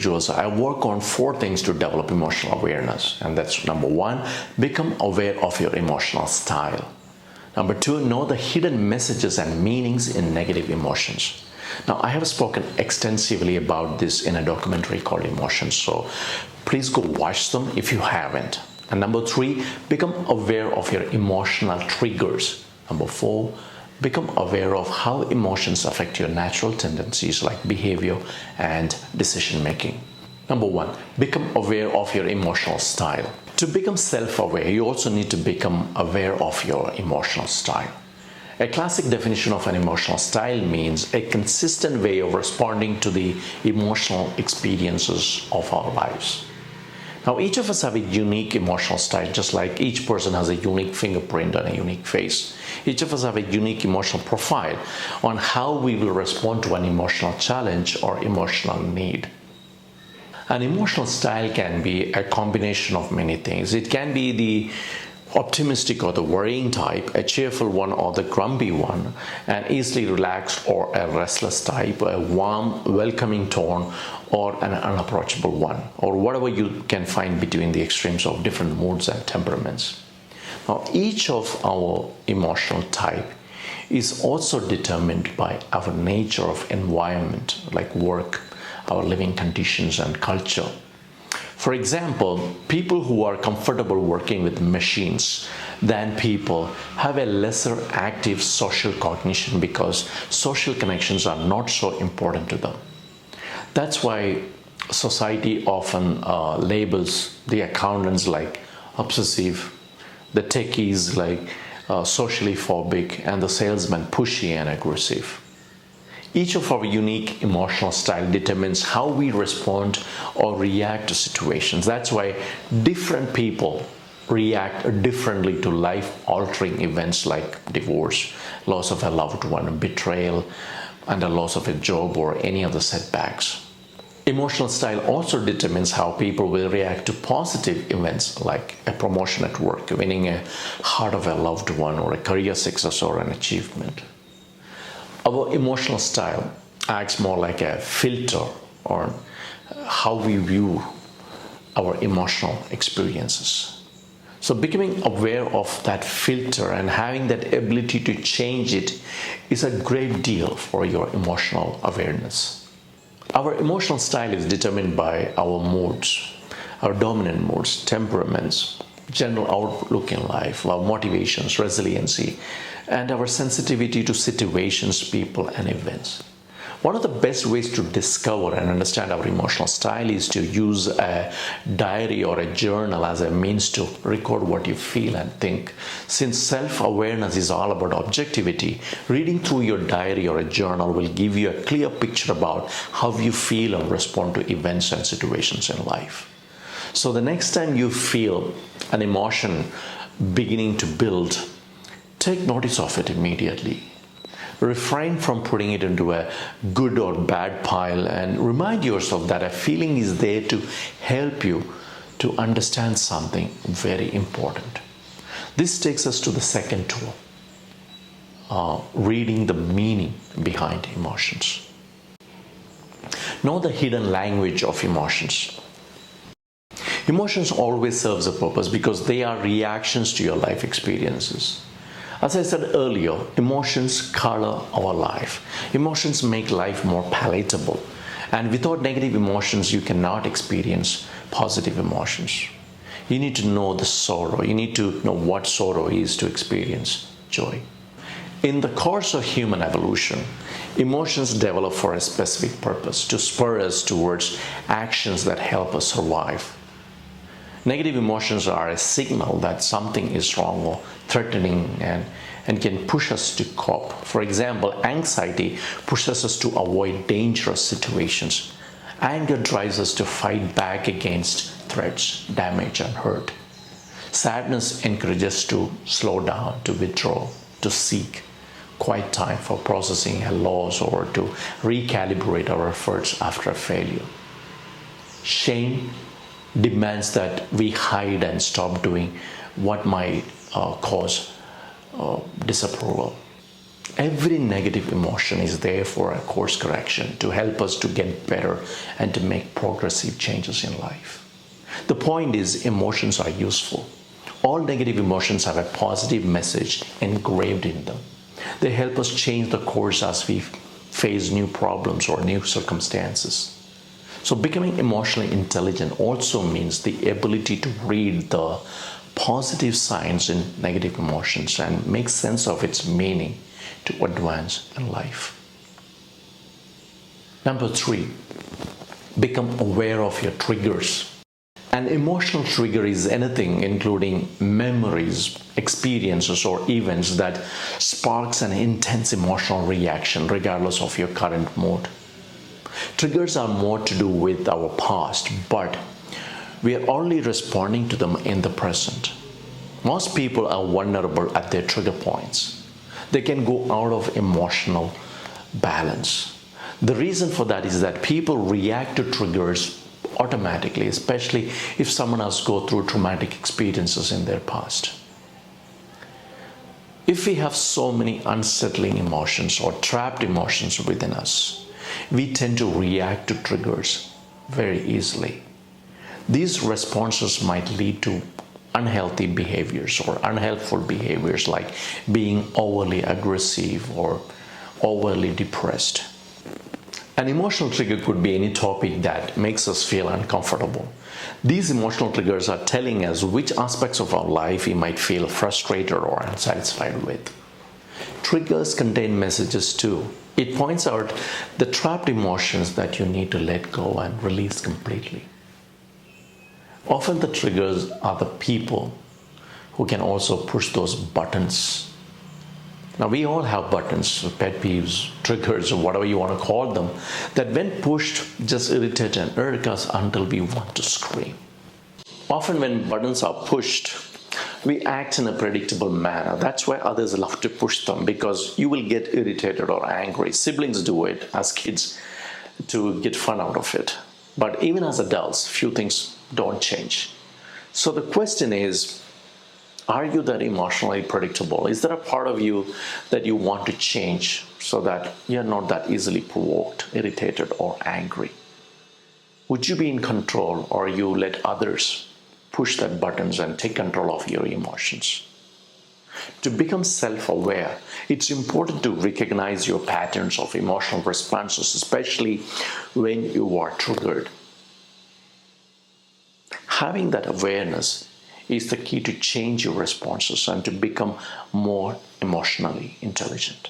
individuals, I work on 4 things to develop emotional awareness. And that's number 1, become aware of your emotional style. Number 2, know the hidden messages and meanings in negative emotions. Now, I have spoken extensively about this in a documentary called Emotions, so please go watch them if you haven't. And number 3, become aware of your emotional triggers. Number 4, become aware of how emotions affect your natural tendencies like behavior and decision making. Number 1, become aware of your emotional style. To become self-aware, you also need to become aware of your emotional style. A classic definition of an emotional style means a consistent way of responding to the emotional experiences of our lives. Now, each of us have a unique emotional style, just like each person has a unique fingerprint and a unique face. Each of us have a unique emotional profile on how we will respond to an emotional challenge or emotional need. An emotional style can be a combination of many things. It can be the optimistic or the worrying type, a cheerful one or the grumpy one, an easily relaxed or a restless type, a warm, welcoming tone, or an unapproachable one, or whatever you can find between the extremes of different moods and temperaments. Now, each of our emotional type is also determined by our nature of environment, like work, our living conditions, and culture. For example, people who are comfortable working with machines than people have a lesser active social cognition because social connections are not so important to them. That's why society often labels the accountants like obsessive, the techies like socially phobic, and the salesman pushy and aggressive. Each of our unique emotional style determines how we respond or react to situations. That's why different people react differently to life-altering events like divorce, loss of a loved one, betrayal, and the loss of a job or any other setbacks. Emotional style also determines how people will react to positive events like a promotion at work, winning a heart of a loved one, or a career success or an achievement. Our emotional style acts more like a filter on how we view our emotional experiences. So becoming aware of that filter and having that ability to change it is a great deal for your emotional awareness. Our emotional style is determined by our moods, our dominant moods, temperaments, general outlook in life, our motivations, resiliency, and our sensitivity to situations, people, and events. One of the best ways to discover and understand our emotional style is to use a diary or a journal as a means to record what you feel and think. Since self-awareness is all about objectivity, reading through your diary or a journal will give you a clear picture about how you feel and respond to events and situations in life. So the next time you feel an emotion beginning to build, take notice of it immediately. Refrain from putting it into a good or bad pile and remind yourself that a feeling is there to help you to understand something very important. This takes us to the second tool, reading the meaning behind emotions. Know the hidden language of emotions. Emotions always serve a purpose because they are reactions to your life experiences. As I said earlier, emotions color our life. Emotions make life more palatable. And without negative emotions, you cannot experience positive emotions. You need to know the sorrow. You need to know what sorrow is to experience joy. In the course of human evolution, emotions develop for a specific purpose, to spur us towards actions that help us survive. Negative emotions are a signal that something is wrong or threatening and can push us to cope. For example, anxiety pushes us to avoid dangerous situations. Anger drives us to fight back against threats, damage, and hurt. Sadness encourages us to slow down, to withdraw, to seek quiet time for processing a loss or to recalibrate our efforts after a failure. Shame demands that we hide and stop doing what might cause disapproval. Every negative emotion is there for a course correction to help us to get better and to make progressive changes in life. The point is, emotions are useful. All negative emotions have a positive message engraved in them. They help us change the course as we face new problems or new circumstances. So becoming emotionally intelligent also means the ability to read the positive signs in negative emotions and make sense of its meaning to advance in life. Number 3, become aware of your triggers. An emotional trigger is anything including memories, experiences, or events that sparks an intense emotional reaction regardless of your current mood. Triggers are more to do with our past, but we are only responding to them in the present. Most people are vulnerable at their trigger points. They can go out of emotional balance. The reason for that is that people react to triggers automatically, especially if someone has gone through traumatic experiences in their past. If we have so many unsettling emotions or trapped emotions within us, we tend to react to triggers very easily. These responses might lead to unhealthy behaviors or unhelpful behaviors like being overly aggressive or overly depressed. An emotional trigger could be any topic that makes us feel uncomfortable. These emotional triggers are telling us which aspects of our life we might feel frustrated or unsatisfied with. Triggers contain messages too. It points out the trapped emotions that you need to let go and release completely. Often the triggers are the people who can also push those buttons. Now we all have buttons, pet peeves, triggers, or whatever you want to call them, that when pushed just irritate and irk us until we want to scream. Often when buttons are pushed, we act in a predictable manner. That's why others love to push them, because you will get irritated or angry. Siblings do it as kids to get fun out of it. But even as adults, few things don't change. So the question is, are you that emotionally predictable? Is there a part of you that you want to change so that you're not that easily provoked, irritated, or angry? Would you be in control, or you let others push that buttons and take control of your emotions? To become self-aware, it's important to recognize your patterns of emotional responses, especially when you are triggered. Having that awareness is the key to change your responses and to become more emotionally intelligent.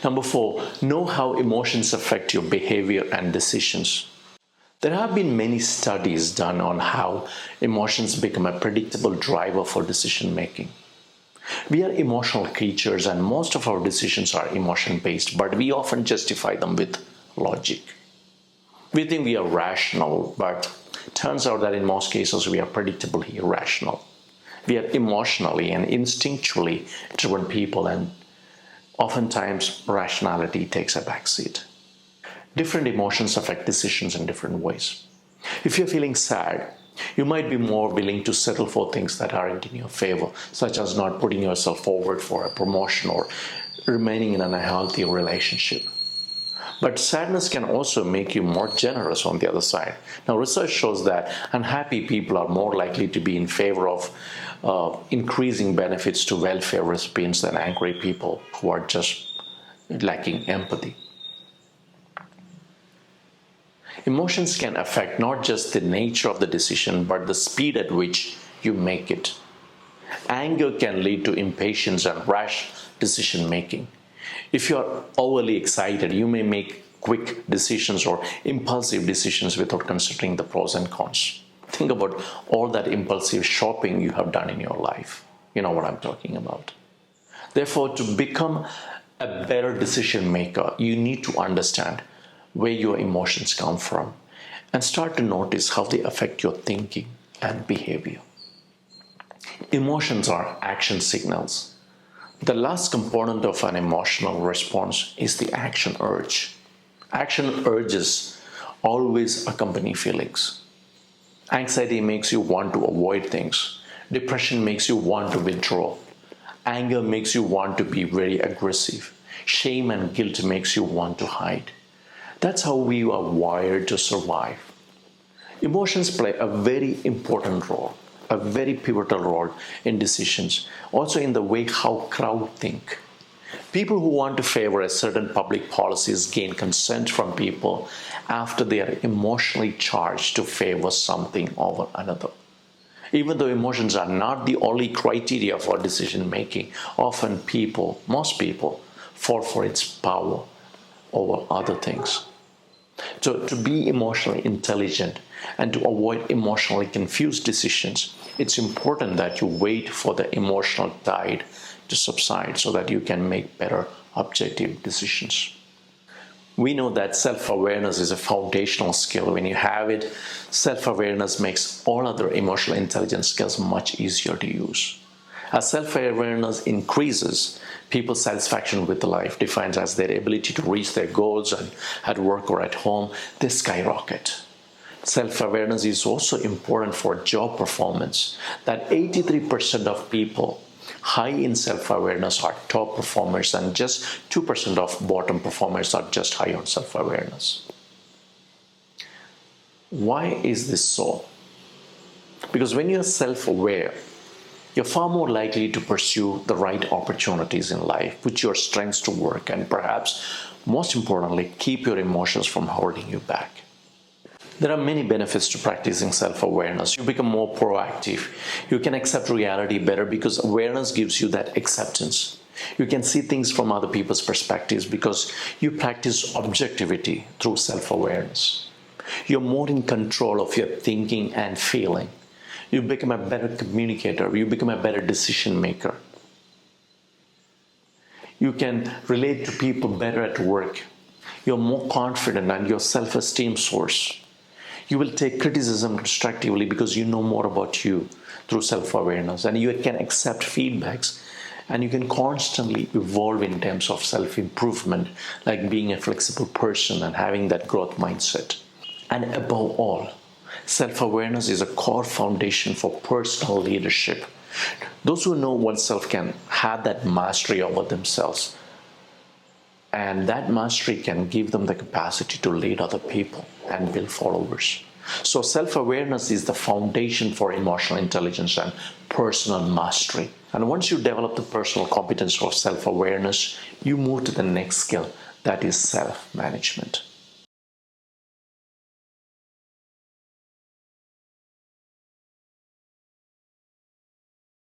Number 4, know how emotions affect your behavior and decisions. There have been many studies done on how emotions become a predictable driver for decision making. We are emotional creatures and most of our decisions are emotion-based, but we often justify them with logic. We think we are rational, but it turns out that in most cases we are predictably irrational. We are emotionally and instinctually driven people, and oftentimes rationality takes a backseat. Different emotions affect decisions in different ways. If you're feeling sad, you might be more willing to settle for things that aren't in your favor, such as not putting yourself forward for a promotion or remaining in an unhealthy relationship. But sadness can also make you more generous on the other side. Now, research shows that unhappy people are more likely to be in favor of increasing benefits to welfare recipients than angry people who are just lacking empathy. Emotions can affect not just the nature of the decision, but the speed at which you make it. Anger can lead to impatience and rash decision making. If you are overly excited, you may make quick decisions or impulsive decisions without considering the pros and cons. Think about all that impulsive shopping you have done in your life. You know what I'm talking about. Therefore, to become a better decision maker, you need to understand where your emotions come from and start to notice how they affect your thinking and behavior. Emotions are action signals. The last component of an emotional response is the action urge. Action urges always accompany feelings. Anxiety makes you want to avoid things. Depression makes you want to withdraw. Anger makes you want to be very aggressive. Shame and guilt makes you want to hide. That's how we are wired to survive. Emotions play a very important role, a very pivotal role in decisions, also in the way how crowd think. People who want to favor a certain public policies gain consent from people after they are emotionally charged to favor something over another. Even though emotions are not the only criteria for decision making, often most people, fall for its power over other things. So, to be emotionally intelligent and to avoid emotionally confused decisions, it's important that you wait for the emotional tide to subside so that you can make better objective decisions. We know that self-awareness is a foundational skill. When you have it, self-awareness makes all other emotional intelligence skills much easier to use. As self-awareness increases, people's satisfaction with life, defined as their ability to reach their goals and at work or at home, they skyrocket. Self-awareness is also important for job performance. That 83% of people high in self-awareness are top performers and just 2% of bottom performers are just high on self-awareness. Why is this so? Because when you're self-aware, you're far more likely to pursue the right opportunities in life, put your strengths to work, and perhaps most importantly, keep your emotions from holding you back. There are many benefits to practicing self-awareness. You become more proactive. You can accept reality better because awareness gives you that acceptance. You can see things from other people's perspectives because you practice objectivity through self-awareness. You're more in control of your thinking and feeling. You become a better communicator. You become a better decision maker. You can relate to people better at work. You're more confident and your self-esteem soars. You will take criticism constructively because you know more about you through self-awareness, and you can accept feedbacks, and you can constantly evolve in terms of self-improvement, like being a flexible person and having that growth mindset. And above all, self-awareness is a core foundation for personal leadership. Those who know oneself can have that mastery over themselves, and that mastery can give them the capacity to lead other people and build followers. So self-awareness is the foundation for emotional intelligence and personal mastery. And once you develop the personal competence of self-awareness, you move to the next skill, that is self-management.